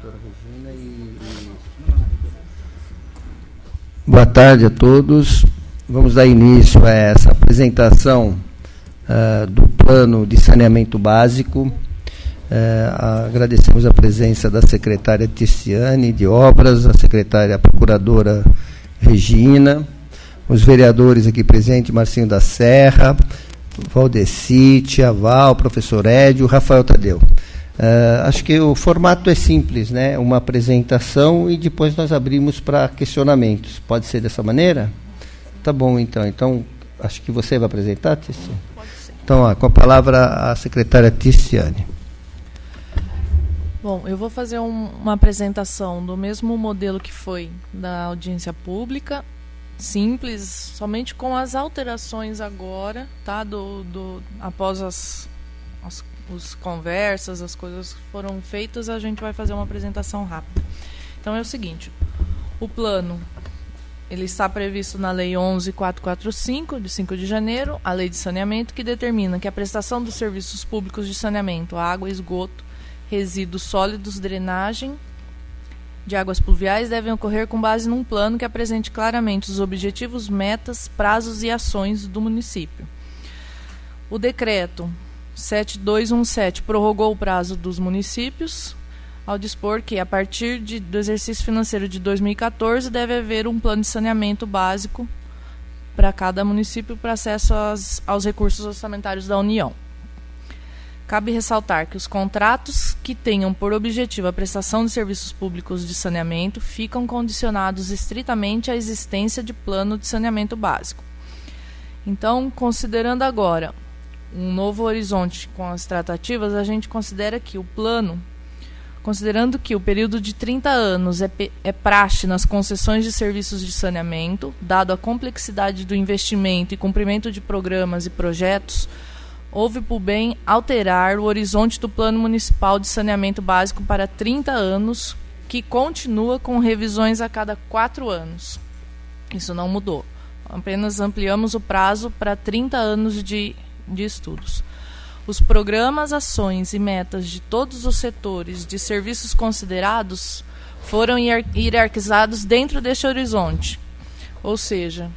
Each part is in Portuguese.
doutora Regina. Boa tarde a todos. Vamos dar início a essa apresentação do Plano de Saneamento Básico. Agradecemos a presença da secretária Tiziane de Obras, a secretária procuradora Regina, os vereadores aqui presentes, Marcinho da Serra, Valdeci, Tia Val, professor Édio, Rafael Tadeu. Acho que o formato é simples, né? Uma apresentação e depois nós abrimos para questionamentos. Pode ser dessa maneira? Tá bom, então. Então, acho que você vai apresentar, Tiziane? Pode ser. Então, com a palavra a secretária Tiziane. Bom, eu vou fazer uma apresentação do mesmo modelo que foi da audiência pública, simples, somente com as alterações agora, tá? Após as conversas, as coisas que foram feitas, a gente vai fazer uma apresentação rápida. Então é o seguinte, o plano, ele está previsto na Lei 11.445, de 5 de janeiro, a Lei de Saneamento, que determina que a prestação dos serviços públicos de saneamento, água, esgoto, resíduos sólidos, drenagem de águas pluviais devem ocorrer com base num plano que apresente claramente os objetivos, metas, prazos e ações do município. O decreto 7217 prorrogou o prazo dos municípios ao dispor que, a partir do exercício financeiro de 2014, deve haver um plano de saneamento básico para cada município para acesso aos recursos orçamentários da União. Cabe ressaltar que os contratos que tenham por objetivo a prestação de serviços públicos de saneamento ficam condicionados estritamente à existência de plano de saneamento básico. Então, considerando agora um novo horizonte com as tratativas, a gente considera que o plano, considerando que o período de 30 anos é praxe nas concessões de serviços de saneamento, dado a complexidade do investimento e cumprimento de programas e projetos, houve por bem alterar o horizonte do Plano Municipal de Saneamento Básico para 30 anos, que continua com revisões a cada 4 anos. Isso não mudou. Apenas ampliamos o prazo para 30 anos de estudos. Os programas, ações e metas de todos os setores de serviços considerados foram hierarquizados dentro deste horizonte. Ou seja,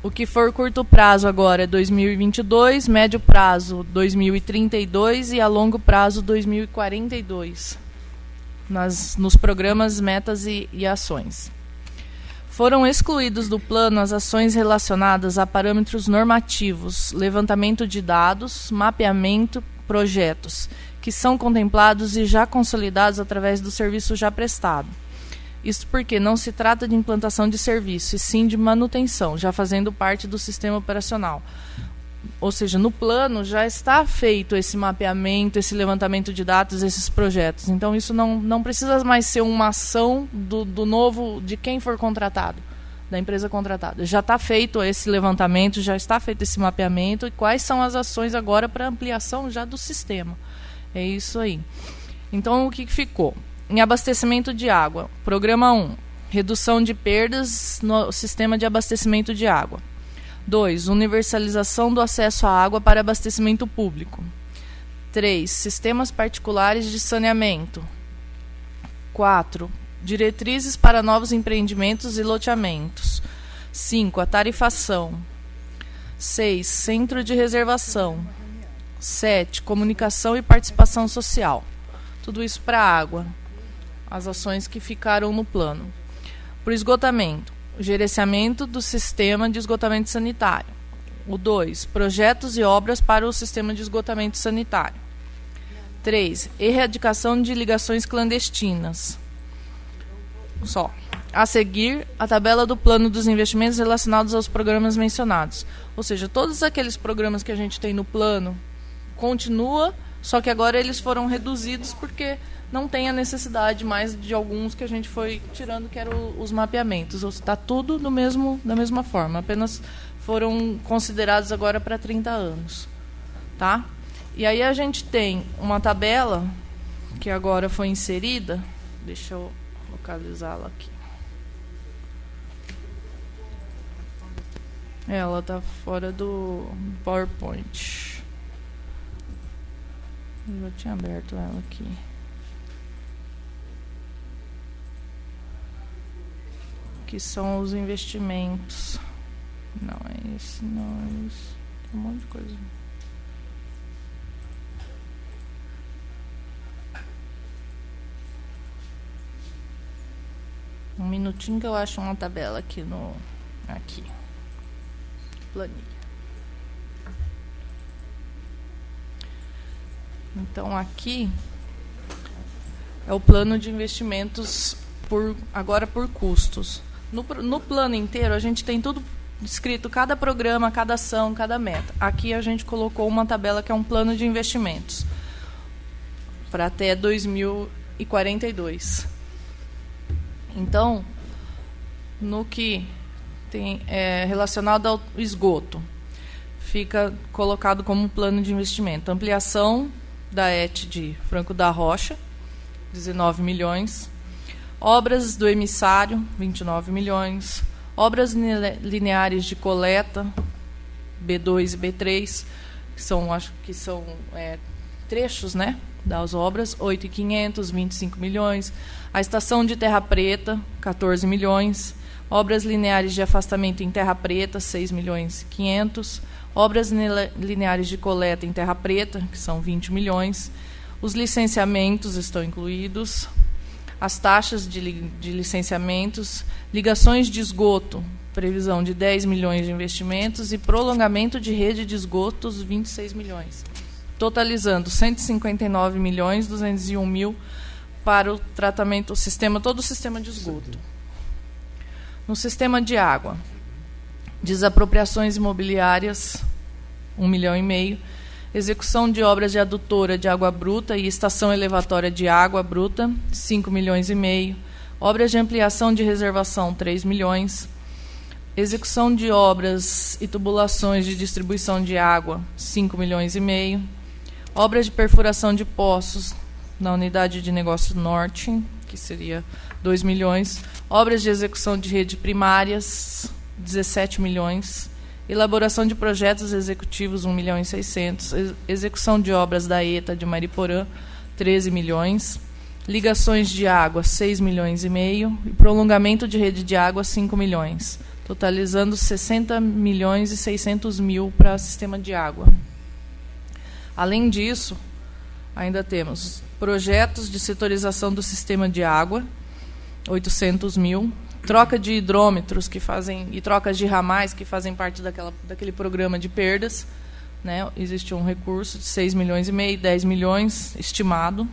o que for curto prazo agora é 2022, médio prazo 2032 e a longo prazo 2042, nos programas, metas e ações. Foram excluídos do plano as ações relacionadas a parâmetros normativos, levantamento de dados, mapeamento, projetos, que são contemplados e já consolidados através do serviço já prestado. Isso porque não se trata de implantação de serviço, e sim de manutenção, já fazendo parte do sistema operacional. Ou seja, no plano já está feito esse mapeamento, esse levantamento de dados, esses projetos. Então, isso não precisa mais ser uma ação do novo, de quem for contratado, da empresa contratada. Já está feito esse levantamento, já está feito esse mapeamento, e quais são as ações agora para ampliação já do sistema. É isso aí. Então, o que ficou? Em abastecimento de água, programa 1, redução de perdas no sistema de abastecimento de água. 2, universalização do acesso à água para abastecimento público. 3, sistemas particulares de saneamento. 4, diretrizes para novos empreendimentos e loteamentos. 5, a tarifação. 6, centro de reservação. 7, comunicação e participação social. Tudo isso para a água. As ações que ficaram no plano. Para o esgotamento, o gerenciamento do sistema de esgotamento sanitário. O 2, projetos e obras para o sistema de esgotamento sanitário. 3, erradicação de ligações clandestinas. Só. A seguir, a tabela do plano dos investimentos relacionados aos programas mencionados. Ou seja, todos aqueles programas que a gente tem no plano continua, só que agora eles foram reduzidos porque não tem a necessidade mais de alguns que a gente foi tirando, que eram os mapeamentos. Está tudo da mesma forma, apenas foram considerados agora para 30 anos. Tá? E aí a gente tem uma tabela que agora foi inserida, deixa eu localizá-la aqui. Ela está fora do PowerPoint. Eu já tinha aberto ela aqui. que são os investimentos. Não é esse, não é isso. Tem um monte de coisa. Um minutinho que eu acho uma tabela aqui no... Aqui. Planilha. Então, aqui é o plano de investimentos agora por custos. No plano inteiro, a gente tem tudo descrito, cada programa, cada ação, cada meta. Aqui a gente colocou uma tabela que é um plano de investimentos para até 2042. Então, no que tem relacionado ao esgoto, fica colocado como plano de investimento. Ampliação da ET de Franco da Rocha, 19 milhões. Obras do emissário, 29 milhões. Obras lineares de coleta, B2 e B3, acho que são trechos, né, das obras, 8.500, 25 milhões. A estação de Terra Preta, 14 milhões. Obras lineares de afastamento em Terra Preta, 6 milhões e 500. Obras lineares de coleta em Terra Preta, que são 20 milhões. Os licenciamentos estão incluídos. As taxas de licenciamentos. Ligações de esgoto, previsão de 10 milhões de investimentos. E prolongamento de rede de esgotos, 26 milhões. Totalizando 159 milhões, 201 mil para o tratamento, todo o sistema de esgoto. No sistema de água, desapropriações imobiliárias, 1,5 milhão. Execução de obras de adutora de água bruta e estação elevatória de água bruta, 5,5 milhões. Obras de ampliação de reservação, 3 milhões. Execução de obras e tubulações de distribuição de água, 5,5 milhões. Obras de perfuração de poços na unidade de negócio norte, que seria 2 milhões. Obras de execução de rede primárias, 17 milhões. Elaboração de projetos executivos, 1.600.000. Execução de obras da ETA de Mariporã, 13 milhões. Ligações de água, 6,5 milhões. E prolongamento de rede de água, 5 milhões. Totalizando 60.600.000 para sistema de água. Além disso, ainda temos projetos de setorização do sistema de água, 800 mil. Troca de hidrômetros e trocas de ramais que fazem parte daquele programa de perdas, né? Existe um recurso de 6,5 milhões, 10 milhões estimado.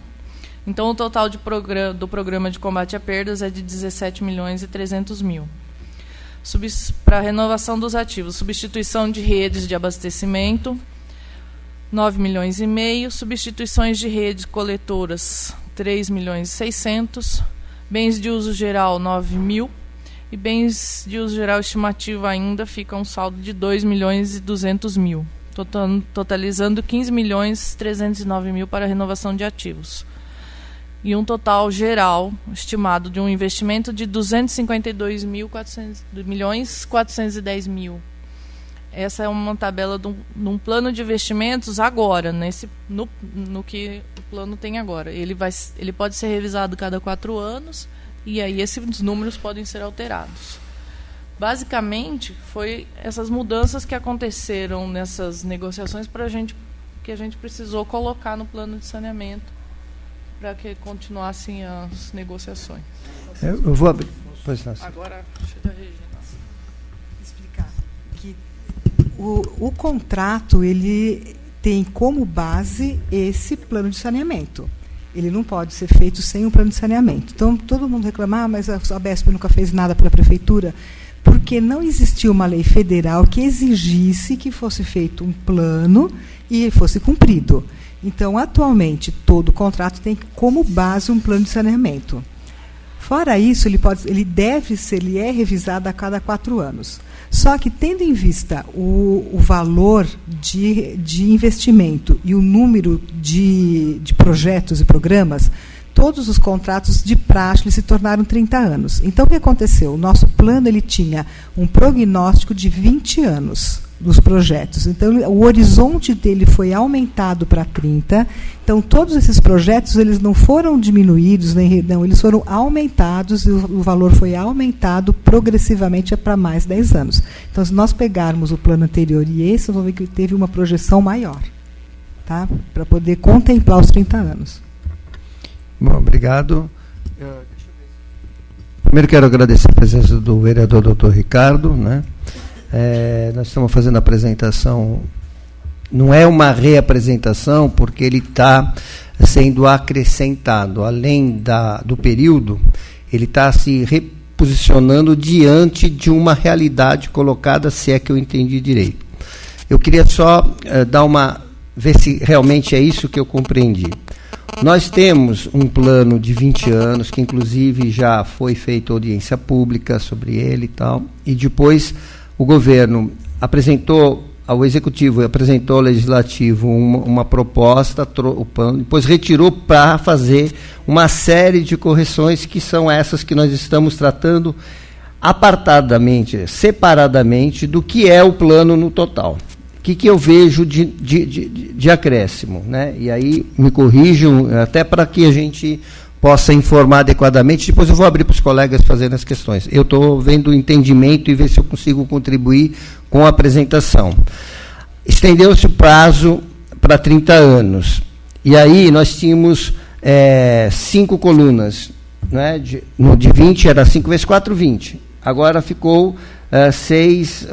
Então, o total do programa de combate a perdas é de 17 milhões e 300 mil. Para a renovação dos ativos, substituição de redes de abastecimento, 9,5 milhões. Substituições de redes coletoras, 3,6 milhões. Bens de uso geral, 9 mil. E bens de uso geral estimativo ainda fica um saldo de 2,2 milhões, totalizando 15,309 milhões para a renovação de ativos. E um total geral estimado de um investimento de 252.410 mil. Essa é uma tabela de um plano de investimentos agora, no que o plano tem agora. Ele pode ser revisado cada 4 anos, e aí esses números podem ser alterados. Basicamente, foi essas mudanças que aconteceram nessas negociações que a gente precisou colocar no plano de saneamento para que continuassem as negociações. Eu vou abrir. Agora, deixa a Regina explicar que o contrato ele tem como base esse plano de saneamento. Ele não pode ser feito sem um plano de saneamento. Então, todo mundo reclama, mas a ABESP nunca fez nada pela prefeitura, porque não existia uma lei federal que exigisse que fosse feito um plano e fosse cumprido. Então, atualmente, todo contrato tem como base um plano de saneamento. Fora isso, ele é revisado a cada 4 anos. Só que, tendo em vista o valor de investimento e o número de projetos e programas, todos os contratos de praxe se tornaram 30 anos. Então, o que aconteceu? O nosso plano tinha um prognóstico de 20 anos. dos projetos. Então, o horizonte dele foi aumentado para 30. Então, todos esses projetos eles não foram diminuídos, não, eles foram aumentados, e o valor foi aumentado progressivamente para mais 10 anos. Então, se nós pegarmos o plano anterior e esse, nós vamos ver que teve uma projeção maior, tá? Para poder contemplar os 30 anos. Bom, obrigado. Primeiro quero agradecer a presença do vereador Dr. Ricardo, né? Nós estamos fazendo a apresentação, não é uma reapresentação, porque ele está sendo acrescentado, além do período, ele está se reposicionando diante de uma realidade colocada, se é que eu entendi direito. Eu queria só ver se realmente é isso que eu compreendi. Nós temos um plano de 20 anos, que inclusive já foi feita audiência pública sobre ele e tal, e depois o governo apresentou ao Executivo, apresentou ao Legislativo uma proposta, o plano, depois retirou para fazer uma série de correções, que são essas que nós estamos tratando apartadamente, separadamente, do que é o plano no total. O que eu vejo de acréscimo, né? E aí me corrijam, até para que a gente possa informar adequadamente. Depois eu vou abrir para os colegas fazerem as questões. Eu estou vendo o entendimento e ver se eu consigo contribuir com a apresentação. Estendeu-se o prazo para 30 anos. E aí nós tínhamos 5 colunas. Né? De 20 era 5 vezes 4, 20. Agora ficou 6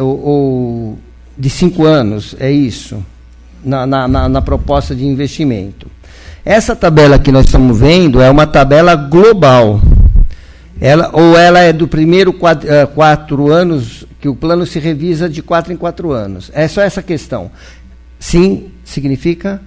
de 5 anos, é isso, na proposta de investimento. Essa tabela que nós estamos vendo é uma tabela global. Ela é do primeiro 4 anos, que o plano se revisa de 4 em 4 anos. É só essa questão. Sim, significa?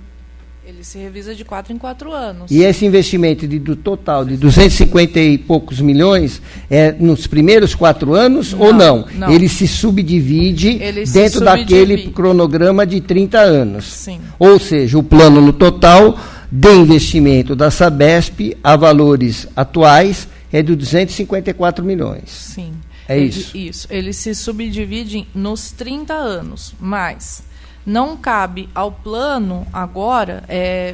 Ele se revisa de 4 em 4 anos. E esse investimento do total de 250 e poucos milhões é nos primeiros 4 anos ou não? Ele se subdivide dentro daquele cronograma de 30 anos. Sim. Ou seja, o plano no total de investimento da Sabesp a valores atuais é de 254 milhões. Sim. Isso? Isso. Ele se subdivide nos 30 anos, mas não cabe ao plano agora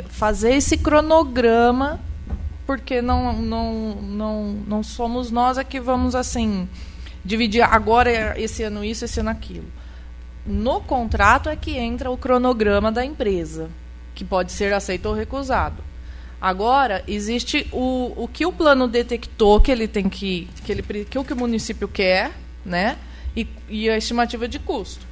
fazer esse cronograma, porque não somos nós que vamos assim dividir agora esse ano isso, esse ano aquilo. No contrato é que entra o cronograma da empresa, que pode ser aceito ou recusado. Agora existe o que o plano detectou que ele tem que o município quer, né? E a estimativa de custo.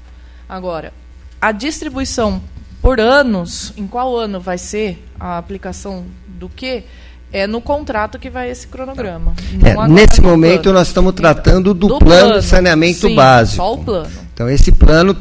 Agora, a distribuição por anos, em qual ano vai ser a aplicação do quê? É no contrato que vai esse cronograma. Nesse momento nós estamos tratando do plano de saneamento básico. Só o plano. Então esse plano